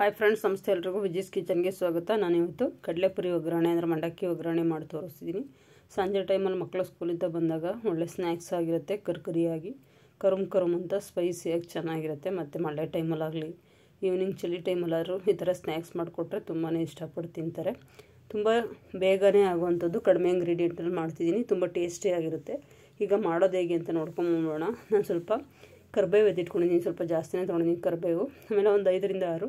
Hi friends, ನಮಸ್ತೆ ಎಲ್ರಿಗೂ. ವಿಜೀಸ್ ಕಿಚನ್ಗೆ ಸ್ವಾಗತ. ನಾನಿವತ್ತು ಕಡಲೆಪುರಿ ಒಗ್ಗರಣೆ ಅಂದರೆ ಮಂಡಕ್ಕಿ ಒಗ್ಗರಣೆ ಮಾಡಿ ತೋರಿಸ್ತಿದ್ದೀನಿ. ಸಂಜೆ ಟೈಮಲ್ಲಿ ಮಕ್ಕಳು ಸ್ಕೂಲಿಂದ ಬಂದಾಗ ಒಳ್ಳೆ ಸ್ನ್ಯಾಕ್ಸ್ ಆಗಿರುತ್ತೆ. ಕರ್ಕರಿಯಾಗಿ ಕರುಮ್ ಅಂತ ಸ್ಪೈಸಿಯಾಗಿ ಚೆನ್ನಾಗಿರುತ್ತೆ. ಮತ್ತು ಮಳೆ ಟೈಮಲ್ಲಾಗಲಿ ಈವ್ನಿಂಗ್ ಚಳಿ ಟೈಮಲ್ಲಾದರೂ ಈ ಥರ ಸ್ನ್ಯಾಕ್ಸ್ ಮಾಡಿಕೊಟ್ರೆ ತುಂಬಾ ಇಷ್ಟಪಟ್ಟು ತಿಂತಾರೆ. ತುಂಬ ಬೇಗನೆ ಆಗುವಂಥದ್ದು, ಕಡಿಮೆ ಇಂಗ್ರೀಡಿಯೆಂಟಲ್ಲಿ ಮಾಡ್ತಿದ್ದೀನಿ. ತುಂಬ ಟೇಸ್ಟಿಯಾಗಿರುತ್ತೆ. ಈಗ ಮಾಡೋದು ಹೇಗೆ ಅಂತ ನೋಡ್ಕೊಂಬೋಣ. ನಾನು ಸ್ವಲ್ಪ ಕರಿಬೇವು ಎತ್ತಿಟ್ಕೊಂಡಿದ್ದೀನಿ, ಸ್ವಲ್ಪ ಜಾಸ್ತಿನೇ ತೊಗೊಂಡಿದ್ದೀನಿ ಕರಿಬೇವು. ಆಮೇಲೆ ಒಂದು 5 ರಿಂದ 6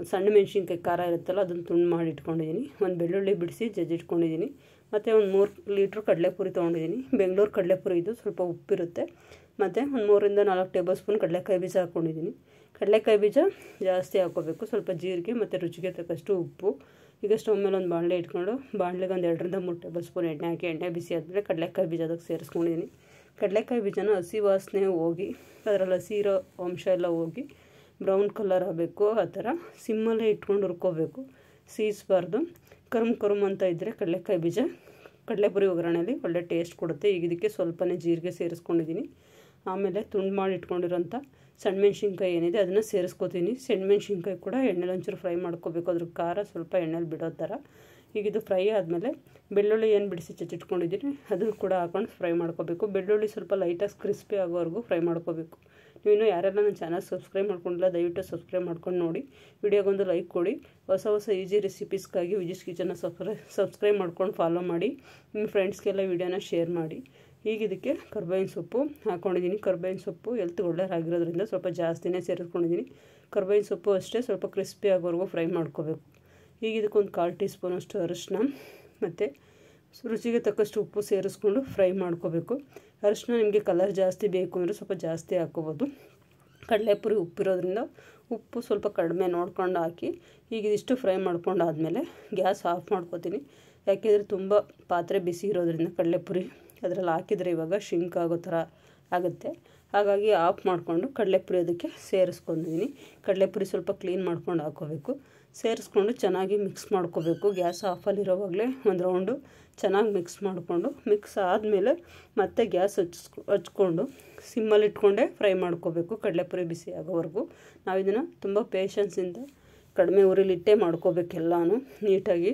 ಸಣ್ಣ ಮೆಣಸಿನ್ಕಾಯಿ ಖಾರ ಇರುತ್ತಲ್ಲ, ಅದನ್ನು ತುಂಡು ಮಾಡಿ ಇಟ್ಕೊಂಡಿದ್ದೀನಿ. ಒಂದು ಬೆಳ್ಳುಳ್ಳಿ ಬಿಡಿಸಿ ಜಜ್ಜಿಟ್ಕೊಂಡಿದ್ದೀನಿ. ಮತ್ತು ಒಂದು 3 ಲೀಟ್ರ್ ಕಡಲೆಪುರಿ ತೊಗೊಂಡಿದ್ದೀನಿ. ಬೆಂಗಳೂರು ಕಡಲೆಪುರಿ ಇದು, ಸ್ವಲ್ಪ ಉಪ್ಪಿರುತ್ತೆ. ಮತ್ತು ಒಂದು 3 ರಿಂದ 4 ಟೇಬಲ್ ಸ್ಪೂನ್ ಕಡಲೆಕಾಯಿ ಬೀಜ ಹಾಕ್ಕೊಂಡಿದ್ದೀನಿ. ಕಡಲೆಕಾಯಿ ಬೀಜ ಜಾಸ್ತಿ ಹಾಕ್ಕೋಬೇಕು. ಸ್ವಲ್ಪ ಜೀರಿಗೆ ಮತ್ತು ರುಚಿಗೆ ತಕ್ಕಷ್ಟು ಉಪ್ಪು. ಈಗ ಸ್ಟವ್ ಮೇಲೆ ಒಂದು ಬಾಣಲೆ ಇಟ್ಕೊಂಡು ಬಾಣಲೆಗೆ ಒಂದು 2 ರಿಂದ 3 ಟೇಬಲ್ ಸ್ಪೂನ್ ಎಣ್ಣೆ ಹಾಕಿ, ಎಣ್ಣೆ ಬಿಸಿ ಆದಮೇಲೆ ಕಡಲೆಕಾಯಿ ಬೀಜ ಅದಕ್ಕೆ ಸೇರಿಸ್ಕೊಂಡಿದ್ದೀನಿ. ಕಡಲೆಕಾಯಿ ಬೀಜನ ಹಸಿ ವಾಸನೆ ಹೋಗಿ, ಅದರಲ್ಲಿ ಹಸಿ ಇರೋ ಅಂಶ ಎಲ್ಲ ಹೋಗಿ ಬ್ರೌನ್ ಕಲರ್ ಆಗಬೇಕು. ಆ ಥರ ಸಿಮ್ಮಲ್ಲೇ ಇಟ್ಕೊಂಡು ಹುರ್ಕೋಬೇಕು, ಸೀಸ್ಬಾರ್ದು. ಕರುಮ್ ಅಂತ ಇದ್ದರೆ ಕಡಲೆಕಾಯಿ ಬೀಜ ಕಡಲೆಪುರಿ ಒಗ್ಗರಣೆಯಲ್ಲಿ ಒಳ್ಳೆ ಟೇಸ್ಟ್ ಕೊಡುತ್ತೆ. ಈಗ ಇದಕ್ಕೆ ಸ್ವಲ್ಪನೇ ಜೀರಿಗೆ ಸೇರಿಸ್ಕೊಂಡಿದ್ದೀನಿ. ಆಮೇಲೆ ತುಂಡು ಮಾಡಿ ಇಟ್ಕೊಂಡಿರೋಂಥ ಸಣ್ಣ ಮೆಣಸಿನ್ಕಾಯಿ ಏನಿದೆ ಅದನ್ನು ಸೇರಿಸ್ಕೊತೀನಿ. ಸಣ್ಣ ಮೆಣಸಿನ್ಕಾಯಿ ಕೂಡ ಎಣ್ಣೆಲಿ ಒಂಚೂರು ಫ್ರೈ ಮಾಡ್ಕೋಬೇಕು, ಅದ್ರ ಖಾರ ಸ್ವಲ್ಪ ಎಣ್ಣೆಲಿ ಬಿಡೋ ಥರ. ಈಗ ಇದು ಫ್ರೈ ಆದಮೇಲೆ ಬೆಳ್ಳುಳ್ಳಿ ಏನು ಬಿಡಿಸಿ ಚಚ್ಚಿಟ್ಕೊಂಡಿದ್ದೀನಿ ಅದನ್ನು ಕೂಡ ಹಾಕೊಂಡು ಫ್ರೈ ಮಾಡ್ಕೋಬೇಕು. ಬೆಳ್ಳುಳ್ಳಿ ಸ್ವಲ್ಪ ಲೈಟಾಗಿ ಕ್ರಿಸ್ಪಿ ಆಗೋವರೆಗೂ ಫ್ರೈ ಮಾಡ್ಕೋಬೇಕು. ನೀವಿನ್ನೂ ಯಾರೆಲ್ಲ ನನ್ನ ಚಾನಲ್ ಸಬ್ಸ್ಕ್ರೈಬ್ ಮಾಡ್ಕೊಂಡಿಲ್ಲ, ದಯವಿಟ್ಟು ಸಬ್ಸ್ಕ್ರೈಬ್ ಮಾಡ್ಕೊಂಡು ನೋಡಿ. ವಿಡಿಯೋಗೊಂದು ಲೈಕ್ ಕೊಡಿ. ಹೊಸ ಈಸಿ ರೆಸಿಪೀಸ್ಗಾಗಿ ವಿಜೀಸ್ ಕಿಚನ್ನ ಸಬ್ಸ್ಕ್ರೈಬ್ ಮಾಡ್ಕೊಂಡು ಫಾಲೋ ಮಾಡಿ. ನಿಮ್ಮ ಫ್ರೆಂಡ್ಸ್ಗೆಲ್ಲ ವಿಡಿಯೋನ ಶೇರ್ ಮಾಡಿ. ಈಗ ಇದಕ್ಕೆ ಕರ್ಬೇವಿನ ಸೊಪ್ಪು ಹಾಕ್ಕೊಂಡಿದ್ದೀನಿ. ಕರ್ಬೇವಿನ ಸೊಪ್ಪು ಹೆಲ್ತ್ ಒಳ್ಳೆಯದಾಗಿರೋದ್ರಿಂದ ಸ್ವಲ್ಪ ಜಾಸ್ತಿನೇ ಸೇರಿಸ್ಕೊಂಡಿದ್ದೀನಿ. ಕರ್ಬೇವಿನ ಸೊಪ್ಪು ಅಷ್ಟೇ ಸ್ವಲ್ಪ ಕ್ರಿಸ್ಪಿ ಆಗೋವರೆಗೂ ಫ್ರೈ ಮಾಡ್ಕೋಬೇಕು. ಈಗ ಇದಕ್ಕೊಂದು 1/4 ಟೀ ಸ್ಪೂನಷ್ಟು ಅರಿಶಿನ ಮತ್ತು ರುಚಿಗೆ ತಕ್ಕಷ್ಟು ಉಪ್ಪು ಸೇರಿಸ್ಕೊಂಡು ಫ್ರೈ ಮಾಡ್ಕೋಬೇಕು. ಅರಿಶಿನ ನಿಮಗೆ ಕಲರ್ ಜಾಸ್ತಿ ಬೇಕು ಅಂದರೆ ಸ್ವಲ್ಪ ಜಾಸ್ತಿ ಹಾಕ್ಕೋಬೋದು. ಕಡಲೆಪುರಿ ಉಪ್ಪಿರೋದ್ರಿಂದ ಉಪ್ಪು ಸ್ವಲ್ಪ ಕಡಿಮೆ ನೋಡ್ಕೊಂಡು ಹಾಕಿ. ಈಗ ಇದಿಷ್ಟು ಫ್ರೈ ಮಾಡ್ಕೊಂಡಾದಮೇಲೆ ಗ್ಯಾಸ್ ಆಫ್ ಮಾಡ್ಕೋತೀನಿ. ಯಾಕೆಂದರೆ ತುಂಬ ಪಾತ್ರೆ ಬಿಸಿ ಇರೋದ್ರಿಂದ ಕಡಲೆಪುರಿ ಅದರಲ್ಲಿ ಹಾಕಿದರೆ ಇವಾಗ ಶಿಂಕ್ ಆಗೋ ಥರ ಆಗುತ್ತೆ. ಹಾಗಾಗಿ ಆಫ್ ಮಾಡಿಕೊಂಡು ಕಡಲೆಪುರಿ ಅದಕ್ಕೆ ಸೇರಿಸ್ಕೊಂಡಿದ್ದೀನಿ. ಕಡಲೆಪುರಿ ಸ್ವಲ್ಪ ಕ್ಲೀನ್ ಮಾಡ್ಕೊಂಡು ಹಾಕ್ಕೋಬೇಕು. ಸೇರಿಸ್ಕೊಂಡು ಚೆನ್ನಾಗಿ ಮಿಕ್ಸ್ ಮಾಡ್ಕೋಬೇಕು. ಗ್ಯಾಸ್ ಆಫಲ್ಲಿರೋವಾಗಲೇ ಒಂದು ರೌಂಡು ಚೆನ್ನಾಗಿ ಮಿಕ್ಸ್ ಮಾಡಿಕೊಂಡು, ಮಿಕ್ಸ್ ಆದಮೇಲೆ ಮತ್ತೆ ಗ್ಯಾಸ್ ಹಚ್ಕೊಂಡು ಸಿಮ್ಮಲ್ಲಿ ಇಟ್ಕೊಂಡೇ ಫ್ರೈ ಮಾಡ್ಕೋಬೇಕು ಕಡಲೆಪುರಿ ಬಿಸಿ ಆಗೋವರೆಗೂ. ನಾವು ಇದನ್ನು ತುಂಬ ಪೇಷನ್ಸಿಂದ ಕಡಿಮೆ ಉರಿಲಿಟ್ಟೇ ಮಾಡ್ಕೋಬೇಕು. ಎಲ್ಲನೂ ನೀಟಾಗಿ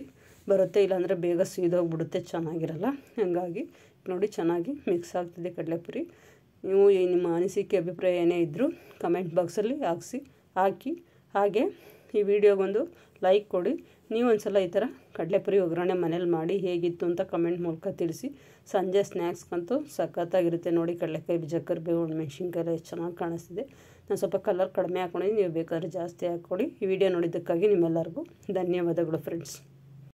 ಬರುತ್ತೆ, ಇಲ್ಲಾಂದರೆ ಬೇಗ ಸೀದೋಗ್ಬಿಡುತ್ತೆ, ಚೆನ್ನಾಗಿರಲ್ಲ. ಹಾಗಾಗಿ ನೋಡಿ ಚೆನ್ನಾಗಿ ಮಿಕ್ಸ್ ಆಗ್ತಿದೆ ಕಡಲೆಪುರಿ. ನೀವು ನಿಮ್ಮ ಅನಿಸಿಕೆ ಅಭಿಪ್ರಾಯ ಏನೇ ಇದ್ದರೂ ಕಮೆಂಟ್ ಬಾಕ್ಸಲ್ಲಿ ಹಾಕಿ. ಹಾಗೆ ಈ ವಿಡಿಯೋಗೊಂದು ಲೈಕ್ ಕೊಡಿ. ನೀವು ಒಂದ್ಸಲ ಈ ಥರ ಕಡಲೆಪುರಿ ಒಗ್ಗರಣೆ ಮನೇಲಿ ಮಾಡಿ ಹೇಗಿತ್ತು ಅಂತ ಕಮೆಂಟ್ ಮೂಲಕ ತಿಳಿಸಿ. ಸಂಜೆ ಸ್ನ್ಯಾಕ್ಸ್ಗಂತೂ ಸಖತ್ತಾಗಿರುತ್ತೆ ನೋಡಿ. ಕಡಲೆಕಾಯಿ ಬೀಜ, ಕರಿಬೇವು, ಮೆಣಸಿನ್ಕಾಯಿ ಎಲ್ಲ ಎಷ್ಟು ಚೆನ್ನಾಗಿ ಕಾಣಿಸ್ತಿದೆ. ನಾನು ಸ್ವಲ್ಪ ಕಲರ್ ಕಡಿಮೆ ಹಾಕ್ಕೊಂಡಿದ್ದೀನಿ, ನೀವು ಬೇಕಾದ್ರೆ ಜಾಸ್ತಿ ಹಾಕ್ಕೊಳ್ಳಿ. ಈ ವಿಡಿಯೋ ನೋಡಿದ್ದಕ್ಕಾಗಿ ನಿಮ್ಮೆಲ್ಲರಿಗೂ ಧನ್ಯವಾದಗಳು ಫ್ರೆಂಡ್ಸ್.